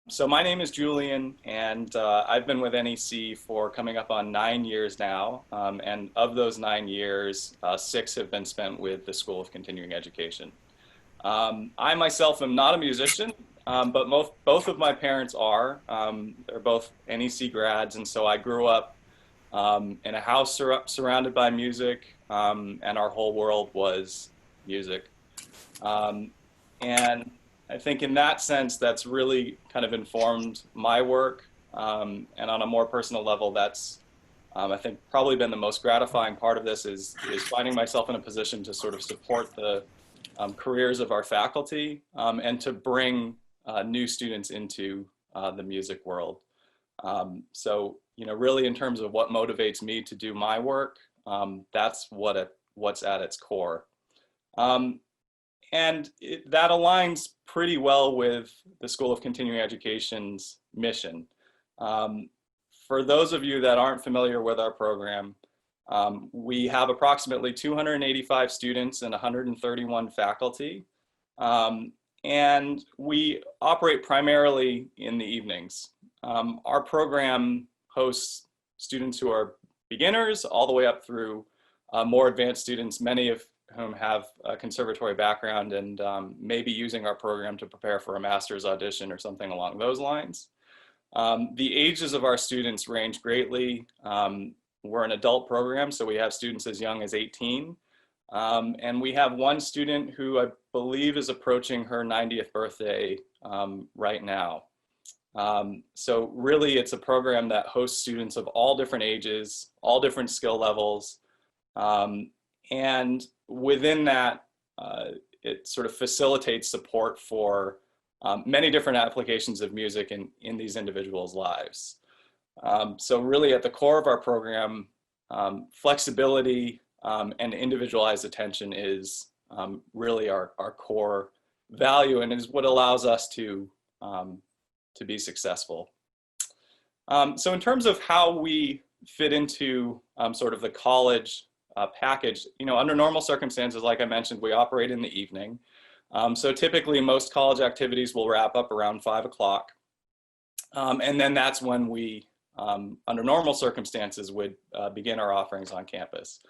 So my name is Julian, and I've been with NEC for coming up on 9 years now. And of those 9 years, 6 have been spent with the School of Continuing Education. I myself am not a musician, but both of my parents are. They're both NEC grads, and so I grew up in a house surrounded by music, and our whole world was music. Um, and I think in that sense, that's really kind of informed my work. And on a more personal level, that's, I think, probably been the most gratifying part of this is finding myself in a position to sort of support the careers of our faculty and to bring new students into the music world. Really in terms of what motivates me to do my work, that's what's at its core. Um, that aligns pretty well with the School of Continuing Education's mission. Um, for those of you that aren't familiar with our program, we have approximately 285 students and 131 faculty. And we operate primarily in the evenings. Our program hosts students who are beginners all the way up through more advanced students, many of whom have a conservatory background and may be using our program to prepare for a master's audition or something along those lines. The ages of our students range greatly. We're an adult program, so we have students as young as 18. And we have one student who I believe is approaching her 90th birthday right now. So really it's a program that hosts students of all different ages, all different skill levels. And within that, it sort of facilitates support for many different applications of music in these individuals' lives. So really at the core of our program, flexibility and individualized attention is really our core value and is what allows us to be successful. So in terms of how we fit into sort of the college package, under normal circumstances, like I mentioned, we operate in the evening. So typically most college activities will wrap up around 5 o'clock. And then that's when we, under normal circumstances, would begin our offerings on campus.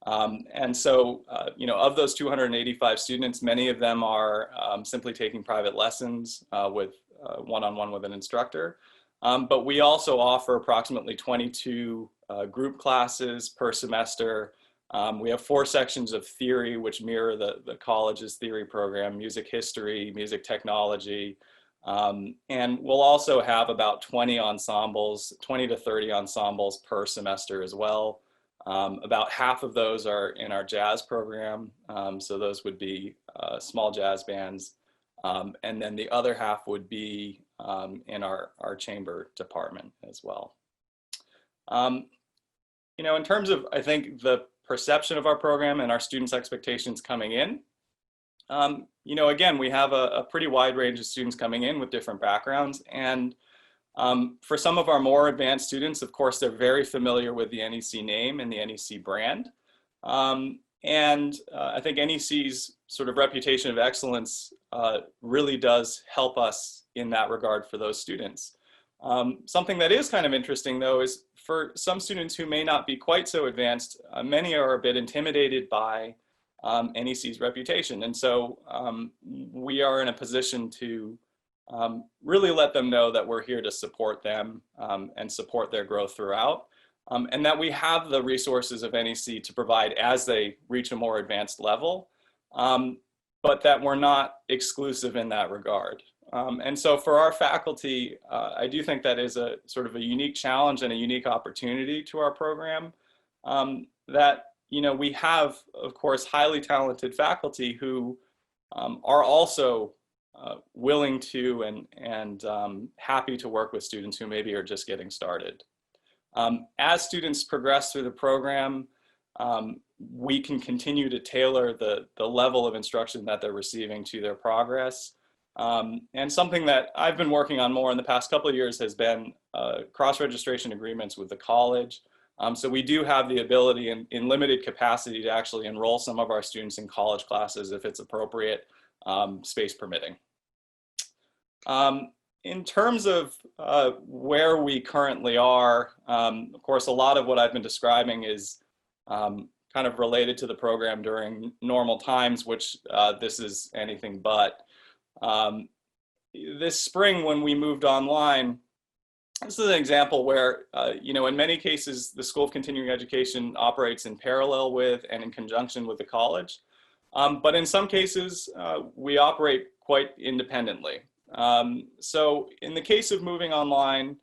And so, of those 285 students, many of them are simply taking private lessons with one-on-one with an instructor. But we also offer approximately 22 group classes per semester. We have 4 sections of theory, which mirror the college's theory program: music history, music technology. And we'll also have about 20 to 30 ensembles per semester as well. About half of those are in our jazz program. So those would be small jazz bands. And then the other half would be in our chamber department as well. In terms of, I think, the perception of our program and our students' expectations coming in, again, we have a pretty wide range of students coming in with different backgrounds. And for some of our more advanced students, of course, they're very familiar with the NEC name and the NEC brand. I think NEC's sort of reputation of excellence really does help us in that regard for those students. Something that is kind of interesting, though, is for some students who may not be quite so advanced, many are a bit intimidated by NEC's reputation. And so we are in a position to really let them know that we're here to support them and support their growth throughout. And that we have the resources of NEC to provide as they reach a more advanced level, but that we're not exclusive in that regard. And so for our faculty, I do think that is a sort of a unique challenge and a unique opportunity to our program, that we have, of course, highly talented faculty who are also willing to and happy to work with students who maybe are just getting started. As students progress through the program, we can continue to tailor the level of instruction that they're receiving to their progress. And something that I've been working on more in the past couple of years has been cross-registration agreements with the college. So we do have the ability in limited capacity to actually enroll some of our students in college classes if it's appropriate, space permitting. in terms of where we currently are, of course, a lot of what I've been describing is kind of related to the program during normal times, which this is anything but. This spring, when we moved online, this is an example where, in many cases, the School of Continuing Education operates in parallel with and in conjunction with the college. But in some cases, we operate quite independently. So in the case of moving online,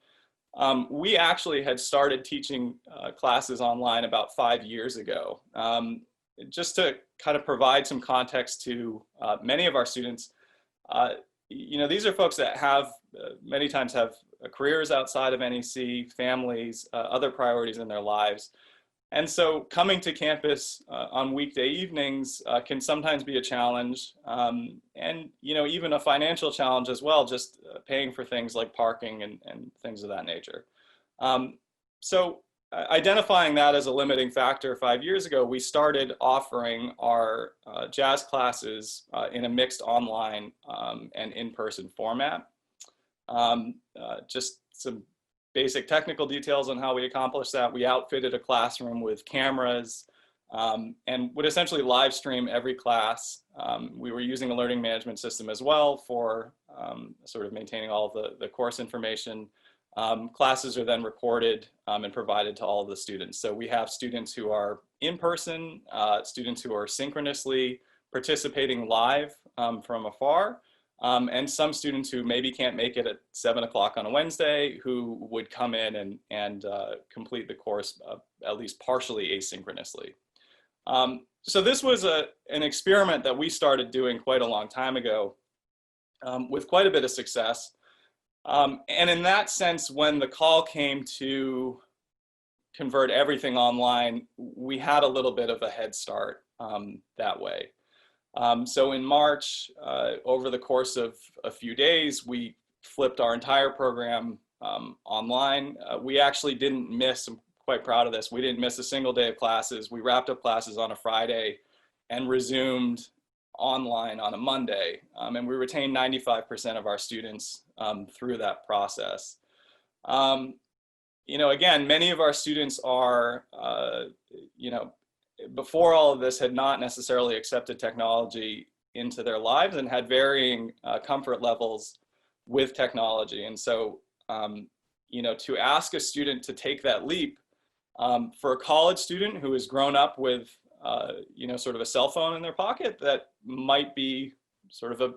we actually had started teaching classes online about 5 years ago. Just to kind of provide some context to many of our students, these are folks that have many times have careers outside of NEC, families, other priorities in their lives. And so coming to campus on weekday evenings can sometimes be a challenge, and even a financial challenge as well, just paying for things like parking and things of that nature. So identifying that as a limiting factor 5 years ago, we started offering our jazz classes in a mixed online and in-person format. Just some basic technical details on how we accomplished that. We outfitted a classroom with cameras and would essentially live stream every class. We were using a learning management system as well for sort of maintaining all of the course information. Classes are then recorded and provided to all of the students. So we have students who are in person, students who are synchronously participating live from afar, and some students who maybe can't make it at 7 o'clock on a Wednesday who would come in and complete the course at least partially asynchronously. So this was an experiment that we started doing quite a long time ago with quite a bit of success. And in that sense, when the call came to convert everything online, we had a little bit of a head start that way. So in March, over the course of a few days, we flipped our entire program online. We actually didn't miss, I'm quite proud of this, we didn't miss a single day of classes. We wrapped up classes on a Friday and resumed online on a Monday. And we retained 95% of our students through that process. Again, many of our students are, before all of this had not necessarily accepted technology into their lives and had varying comfort levels with technology. And so, to ask a student to take that leap for a college student who has grown up with, sort of a cell phone in their pocket, that might be sort of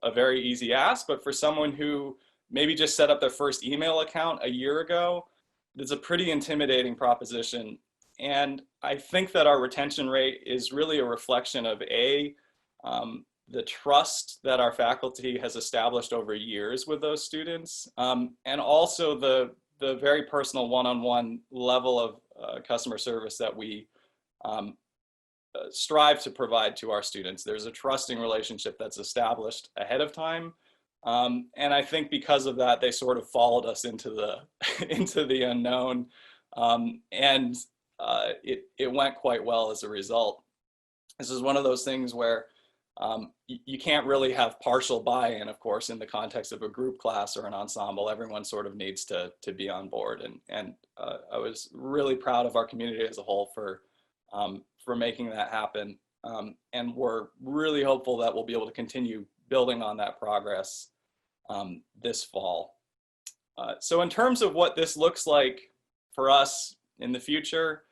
a very easy ask, but for someone who maybe just set up their first email account a year ago, it's a pretty intimidating proposition. And I think that our retention rate is really a reflection of the trust that our faculty has established over years with those students, and also the very personal one-on-one level of customer service that we strive to provide to our students. There's a trusting relationship that's established ahead of time. And I think because of that, they sort of followed us into the unknown. And it went quite well as a result. This is one of those things where you can't really have partial buy-in, of course, in the context of a group class or an ensemble. Everyone sort of needs to be on board. And I was really proud of our community as a whole for making that happen. And we're really hopeful that we'll be able to continue building on that progress this fall. So in terms of what this looks like for us in the future,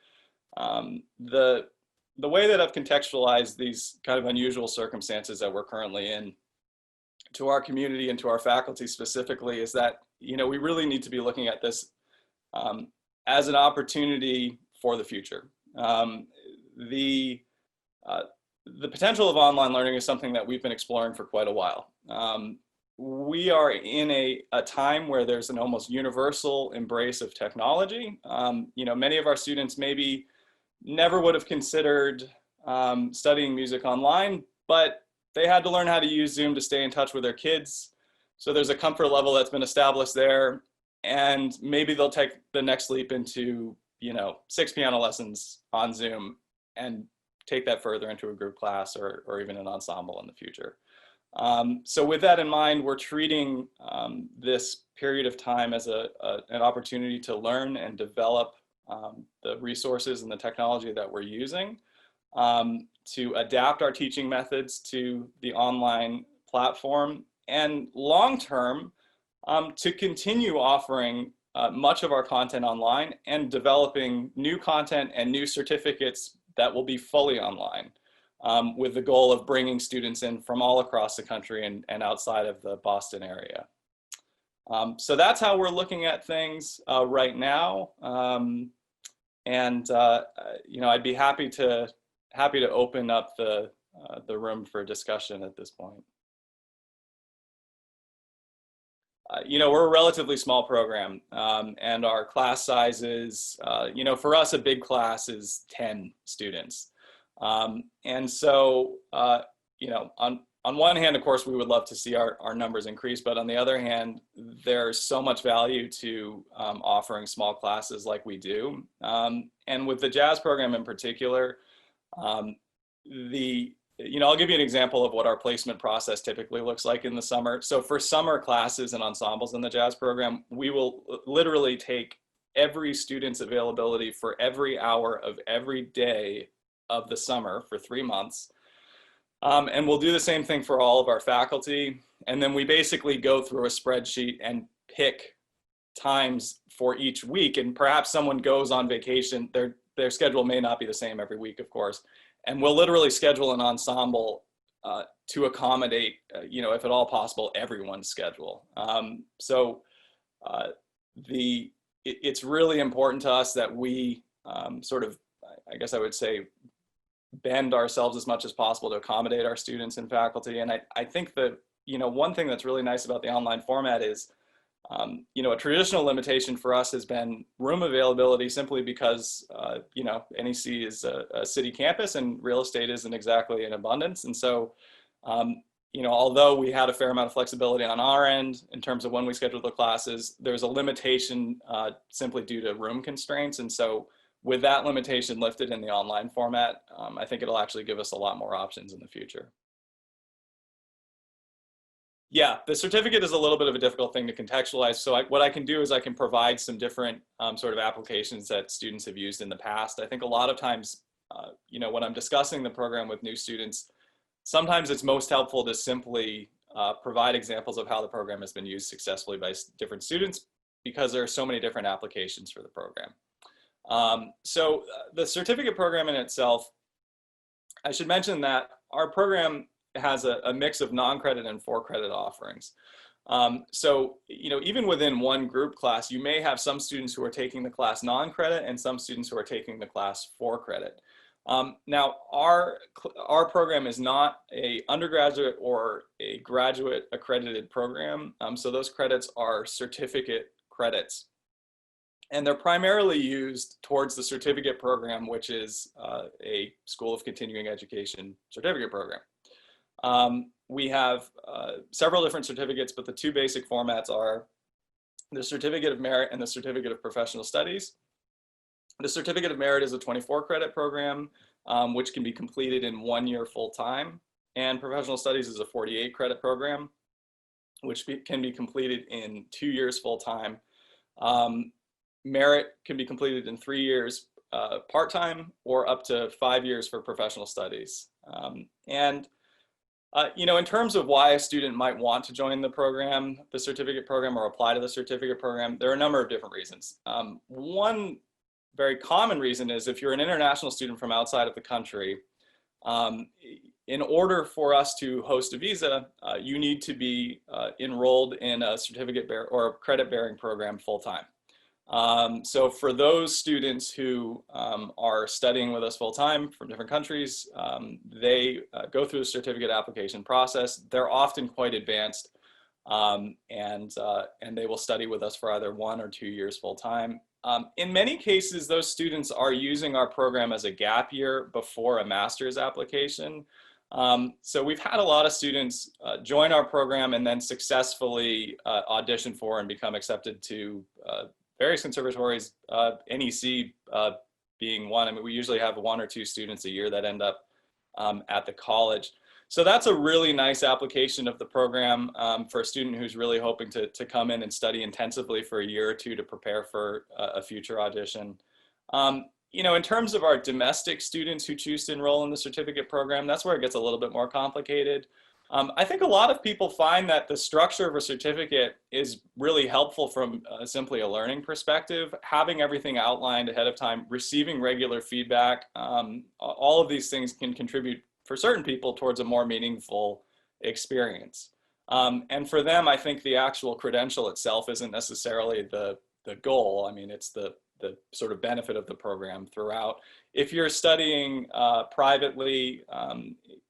the way that I've contextualized these kind of unusual circumstances that we're currently in to our community and to our faculty specifically is that, we really need to be looking at this as an opportunity for the future. The potential of online learning is something that we've been exploring for quite a while. We are in a time where there's an almost universal embrace of technology. Many of our students maybe never would have considered studying music online, but they had to learn how to use Zoom to stay in touch with their kids. So there's a comfort level that's been established there, and maybe they'll take the next leap into 6 piano lessons on Zoom and take that further into a group class or even an ensemble in the future. So with that in mind, we're treating this period of time as an opportunity to learn and develop the resources and the technology that we're using, to adapt our teaching methods to the online platform, and long-term, to continue offering much of our content online and developing new content and new certificates that will be fully online, with the goal of bringing students in from all across the country and outside of the Boston area. So that's how we're looking at things right now. You know, I'd be happy to open up the room for discussion at this point. You know, we're a relatively small program, and our class sizes, you know, for us, a big class is 10 students. And so, you know, on one hand, of course, we would love to see our numbers increase, but on the other hand, there's so much value to offering small classes like we do. And with the jazz program in particular, you know, I'll give you an example of what our placement process typically looks like in the summer. So for summer classes and ensembles in the jazz program, we will literally take every student's availability for every hour of every day of the summer for 3 months. And we'll do the same thing for all of our faculty. And then we basically go through a spreadsheet and pick times for each week. And perhaps someone goes on vacation, their schedule may not be the same every week, of course. And we'll literally schedule an ensemble to accommodate, you know, if at all possible, everyone's schedule. It's really important to us that we sort of, I guess I would say, bend ourselves as much as possible to accommodate our students and faculty. And I think that, you know, one thing that's really nice about the online format is, you know, a traditional limitation for us has been room availability, simply because, you know, NEC is a city campus and real estate isn't exactly in abundance. And so, you know, although we had a fair amount of flexibility on our end in terms of when we schedule the classes, there's a limitation simply due to room constraints. And so with that limitation lifted in the online format, I think it'll actually give us a lot more options in the future. Yeah, the certificate is a little bit of a difficult thing to contextualize. So what I can do is I can provide some different sort of applications that students have used in the past. I think a lot of times, you know, when I'm discussing the program with new students, sometimes it's most helpful to simply provide examples of how the program has been used successfully by different students, because there are so many different applications for the program. So the certificate program in itself, I should mention that our program has a mix of non-credit and for-credit offerings. So, you know, even within one group class, you may have some students who are taking the class non-credit and some students who are taking the class for credit. Now, our program is not a undergraduate or a graduate accredited program. So those credits are certificate credits. And they're primarily used towards the certificate program, which is a School of Continuing Education certificate program. We have several different certificates, but the two basic formats are the Certificate of Merit and the Certificate of Professional Studies. The Certificate of Merit is a 24-credit program, which can be completed in 1 year full-time, and Professional Studies is a 48-credit program, which can be completed in 2 years full-time. Merit can be completed in 3 years part-time, or up to 5 years for Professional Studies. You know, in terms of why a student might want to join the program, the certificate program, or apply to the certificate program, there are a number of different reasons. One very common reason is if you're an international student from outside of the country, in order for us to host a visa, you need to be enrolled in a certificate or a credit bearing program full-time. So for those students who are studying with us full-time from different countries, they go through the certificate application process. They're often quite advanced, and they will study with us for either 1 or 2 years full-time. In many cases, those students are using our program as a gap year before a master's application. So we've had a lot of students join our program and then successfully audition for and become accepted to various conservatories, NEC being one. I mean, we usually have 1 or 2 students a year that end up at the college. So that's a really nice application of the program for a student who's really hoping to come in and study intensively for a year or two to prepare for a future audition. You know, in terms of our domestic students who choose to enroll in the certificate program, that's where it gets a little bit more complicated. I think a lot of people find that the structure of a certificate is really helpful from simply a learning perspective. Having everything outlined ahead of time, receiving regular feedback, all of these things can contribute for certain people towards a more meaningful experience. And for them, I think the actual credential itself isn't necessarily the goal. I mean, it's the sort of benefit of the program throughout. If you're studying privately,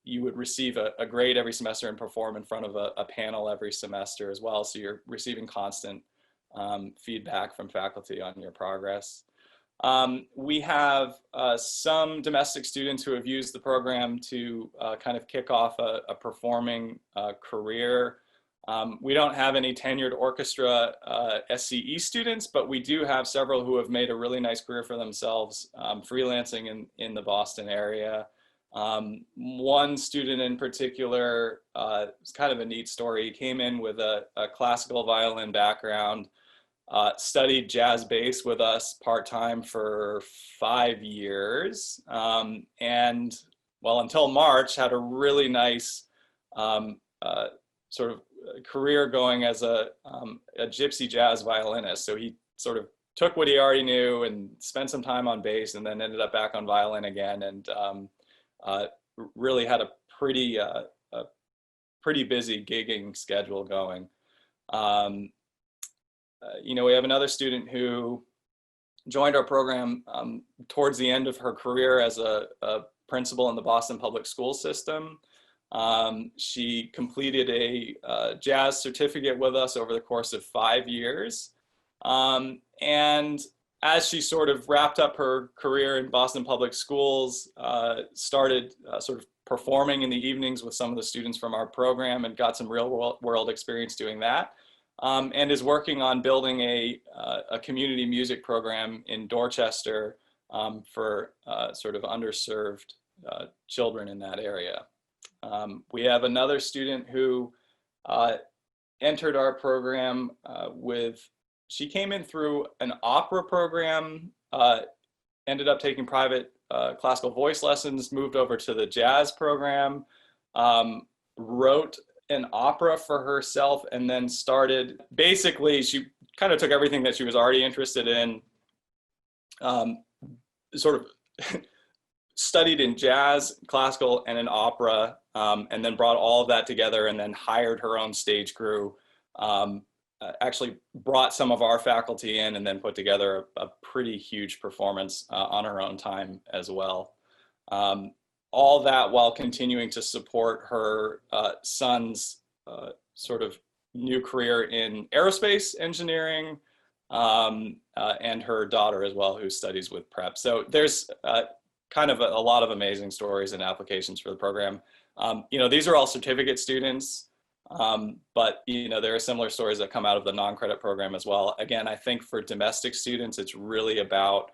you would receive a grade every semester and perform in front of a panel every semester as well. So you're receiving constant feedback from faculty on your progress. We have some domestic students who have used the program to kind of kick off a performing career. We don't have any tenured orchestra SCE students, but we do have several who have made a really nice career for themselves freelancing in the Boston area. One student in particular, it's kind of a neat story. He came in with a classical violin background, studied jazz bass with us part-time for 5 years, and well, until March, had a really nice sort of career going as a gypsy jazz violinist. So he sort of took what he already knew and spent some time on bass, and then ended up back on violin again, and really had a pretty busy gigging schedule going. You know, we have another student who joined our program towards the end of her career as a principal in the Boston public school system. She completed a jazz certificate with us over the course of 5 years. And as she sort of wrapped up her career in Boston public schools, started sort of performing in the evenings with some of the students from our program and got some real world experience doing that. And is working on building a community music program in Dorchester for sort of underserved children in that area. We have another student who entered our program she came in through an opera program, ended up taking private classical voice lessons, moved over to the jazz program, wrote an opera for herself, and then started, basically she kind of took everything that she was already interested in, sort of studied in jazz, classical, and in opera, and then brought all of that together, and then hired her own stage crew, actually brought some of our faculty in, and then put together a pretty huge performance on her own time as well. All that while continuing to support her son's sort of new career in aerospace engineering, and her daughter as well, who studies with prep. So there's kind of a lot of amazing stories and applications for the program. You know, these are all certificate students, but you know, there are similar stories that come out of the non-credit program as well. Again, I think for domestic students, it's really about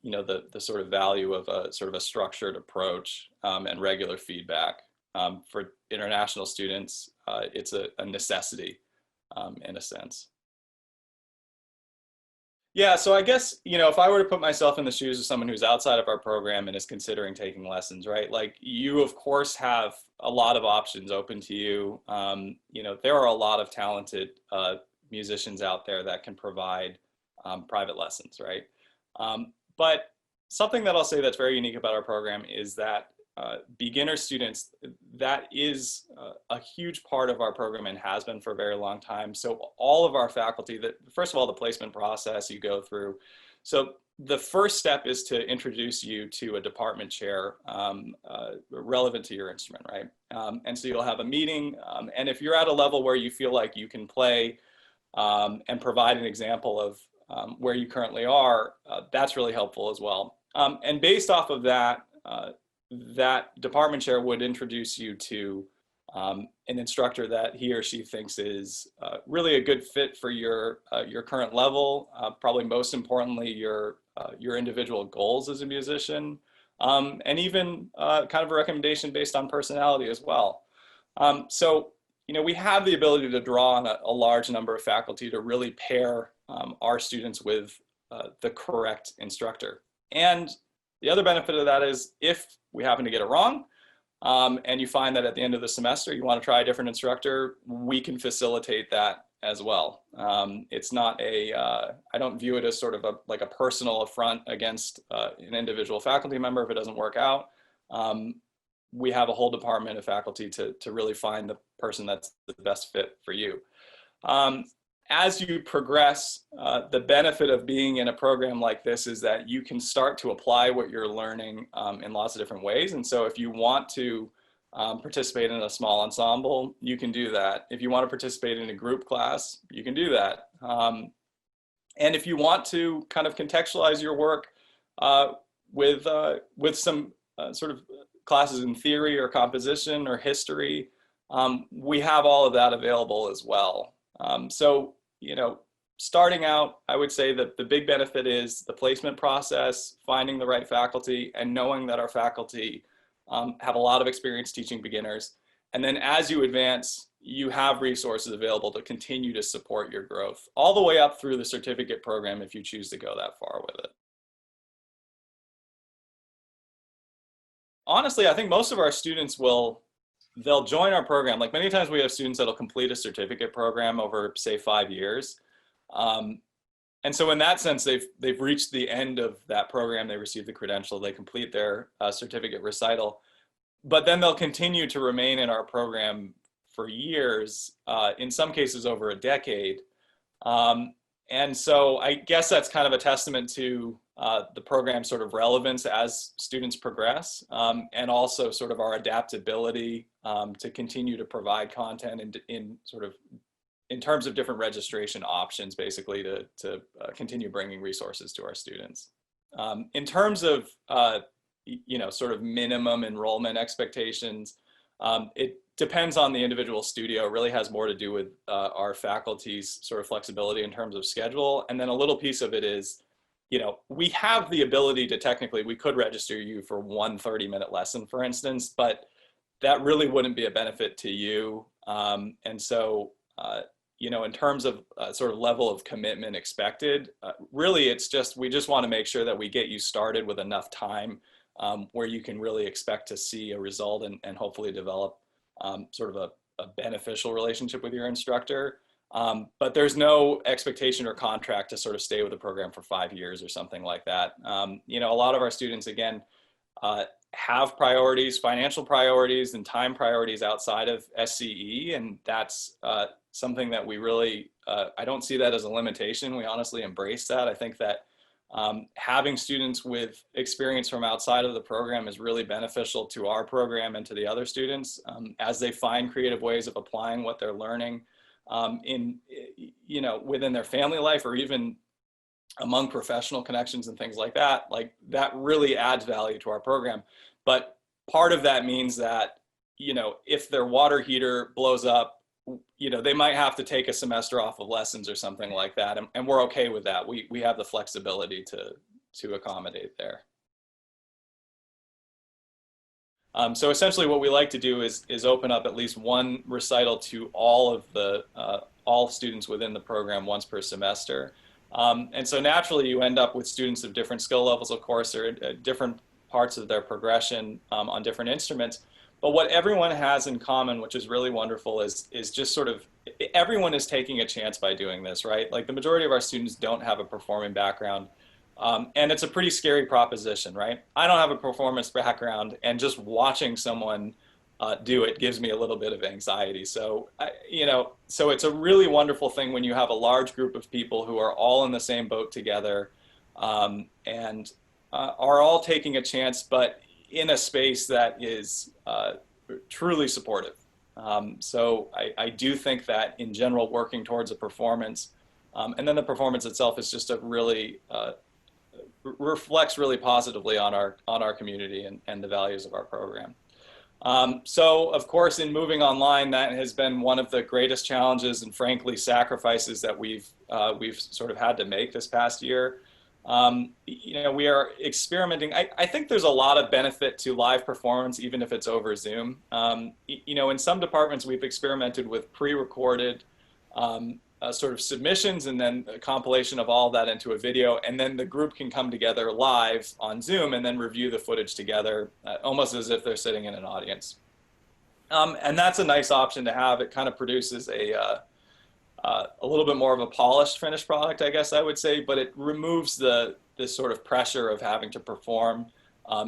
you know, the sort of value of a sort of a structured approach and regular feedback. For international students, it's a necessity in a sense. Yeah, so I guess, you know, if I were to put myself in the shoes of someone who's outside of our program and is considering taking lessons, right? Like, you of course have a lot of options open to you. You know, there are a lot of talented musicians out there that can provide private lessons, right? But something that I'll say that's very unique about our program is that beginner students, that is a huge part of our program and has been for a very long time. So all of our faculty, first of all, the placement process you go through. So the first step is to introduce you to a department chair relevant to your instrument, right? And so you'll have a meeting, and if you're at a level where you feel like you can play and provide an example of where you currently are, that's really helpful as well. And based off of that, that department chair would introduce you to an instructor that he or she thinks is really a good fit for your current level, probably most importantly, your individual goals as a musician, and even kind of a recommendation based on personality as well. So, we have the ability to draw on a large number of faculty to really pair our students with the correct instructor. And the other benefit of that is if we happen to get it wrong, and you find that at the end of the semester you want to try a different instructor, we can facilitate that as well. It's not I don't view it as sort of like a personal affront against an individual faculty member if it doesn't work out. We have a whole department of faculty to really find the person that's the best fit for you. As you progress, the benefit of being in a program like this is that you can start to apply what you're learning in lots of different ways. And so if you want to participate in a small ensemble, you can do that. If you want to participate in a group class, you can do that. And if you want to kind of contextualize your work with some sort of classes in theory or composition or history, we have all of that available as well. So, starting out, I would say that the big benefit is the placement process, finding the right faculty, and knowing that our faculty have a lot of experience teaching beginners. And then as you advance, you have resources available to continue to support your growth all the way up through the certificate program if you choose to go that far with it. Honestly, I think most of our students they'll join our program. Like many times we have students that'll complete a certificate program over, say, 5 years. And so in that sense, they've reached the end of that program. They receive the credential, they complete their certificate recital, but then they'll continue to remain in our program for years, in some cases over a decade. And so I guess that's kind of a testament to the program's sort of relevance as students progress, and also sort of our adaptability to continue to provide content in terms of different registration options, basically to continue bringing resources to our students. In terms of sort of minimum enrollment expectations, it depends on the individual studio. It really has more to do with our faculty's sort of flexibility in terms of schedule. And then a little piece of it is, we have the ability to we could register you for one 30-minute lesson, for instance, but that really wouldn't be a benefit to you. And so, in terms of sort of level of commitment expected, really we just want to make sure that we get you started with enough time where you can really expect to see a result and hopefully develop sort of a beneficial relationship with your instructor. But there's no expectation or contract to sort of stay with the program for 5 years or something like that. A lot of our students, again, have priorities, financial priorities and time priorities outside of SCE. And that's something that we really, I don't see that as a limitation. We honestly embrace that. I think that having students with experience from outside of the program is really beneficial to our program and to the other students as they find creative ways of applying what they're learning within their family life or even among professional connections and things like that. Like that really adds value to our program. But part of that means that, if their water heater blows up, they might have to take a semester off of lessons or something like that. And we're okay with that. We have the flexibility to accommodate there. So essentially what we like to do is open up at least one recital to all students within the program once per semester. And so naturally you end up with students of different skill levels, of course, or at different parts of their progression on different instruments. But what everyone has in common, which is really wonderful, is just sort of, everyone is taking a chance by doing this, right? Like the majority of our students don't have a performing background. And it's a pretty scary proposition, right? I don't have a performance background, and just watching someone do it gives me a little bit of anxiety. So, so it's a really wonderful thing when you have a large group of people who are all in the same boat together and are all taking a chance, but in a space that is truly supportive. So I do think that in general, working towards a performance, and then the performance itself is just a really, reflects really positively on our community and the values of our program. So of course, in moving online, that has been one of the greatest challenges and frankly sacrifices that we've sort of had to make this past year. We are experimenting. I think there's a lot of benefit to live performance, even if it's over Zoom. In some departments, we've experimented with pre-recorded sort of submissions and then a compilation of all that into a video. And then the group can come together live on Zoom and then review the footage together, almost as if they're sitting in an audience. And that's a nice option to have. It kind of produces a little bit more of a polished finished product, I guess I would say, but it removes this sort of pressure of having to perform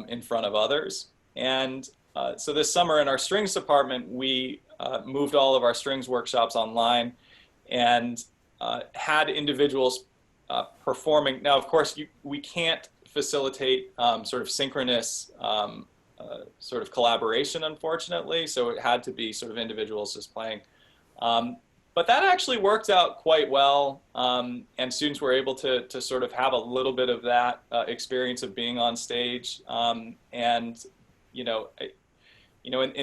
in front of others. And so this summer in our strings department, we moved all of our strings workshops online and had individuals performing. Now, of course, we can't facilitate sort of synchronous sort of collaboration, unfortunately, so it had to be sort of individuals just playing. But that actually worked out quite well, and students were able to sort of have a little bit of that experience of being on stage. In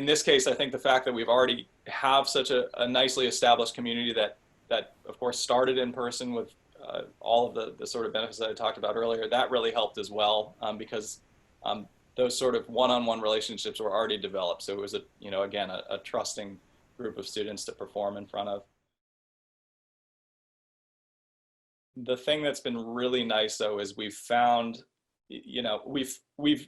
this case, I think the fact that we've already have such a nicely established community that of course started in person with all of the sort of benefits that I talked about earlier, that really helped as well, because those sort of one-on-one relationships were already developed. So it was again, a trusting group of students to perform in front of. The thing that's been really nice though is we've found, we've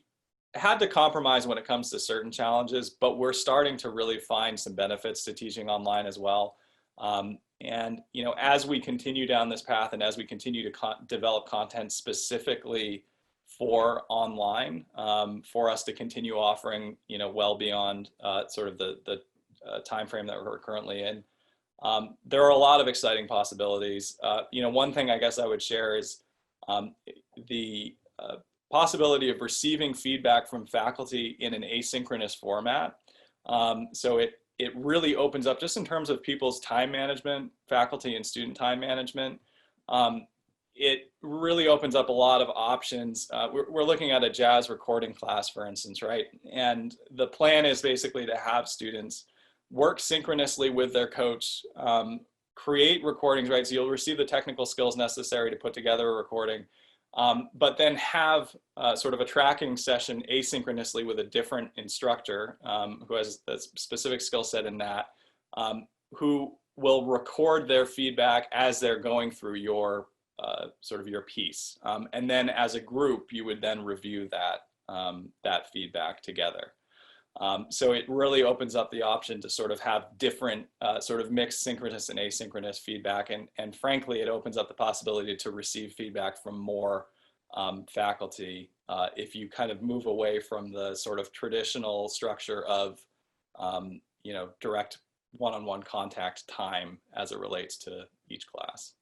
had to compromise when it comes to certain challenges, but we're starting to really find some benefits to teaching online as well. As we continue down this path and as we continue to develop content specifically for online, for us to continue offering, well beyond sort of the time frame that we're currently in. There are a lot of exciting possibilities. One thing I guess I would share is the possibility of receiving feedback from faculty in an asynchronous format. So it really opens up, just in terms of people's time management, faculty and student time management. It really opens up a lot of options. We're looking at a jazz recording class, for instance, right? And the plan is basically to have students work synchronously with their coach, create recordings, right? So you'll receive the technical skills necessary to put together a recording, but then have sort of a tracking session asynchronously with a different instructor who has a specific skill set in that, who will record their feedback as they're going through your sort of your piece. And then as a group, you would then review that feedback together. So it really opens up the option to sort of have different sort of mixed synchronous and asynchronous feedback. And frankly, it opens up the possibility to receive feedback from more faculty if you kind of move away from the sort of traditional structure of, direct one-on-one contact time as it relates to each class.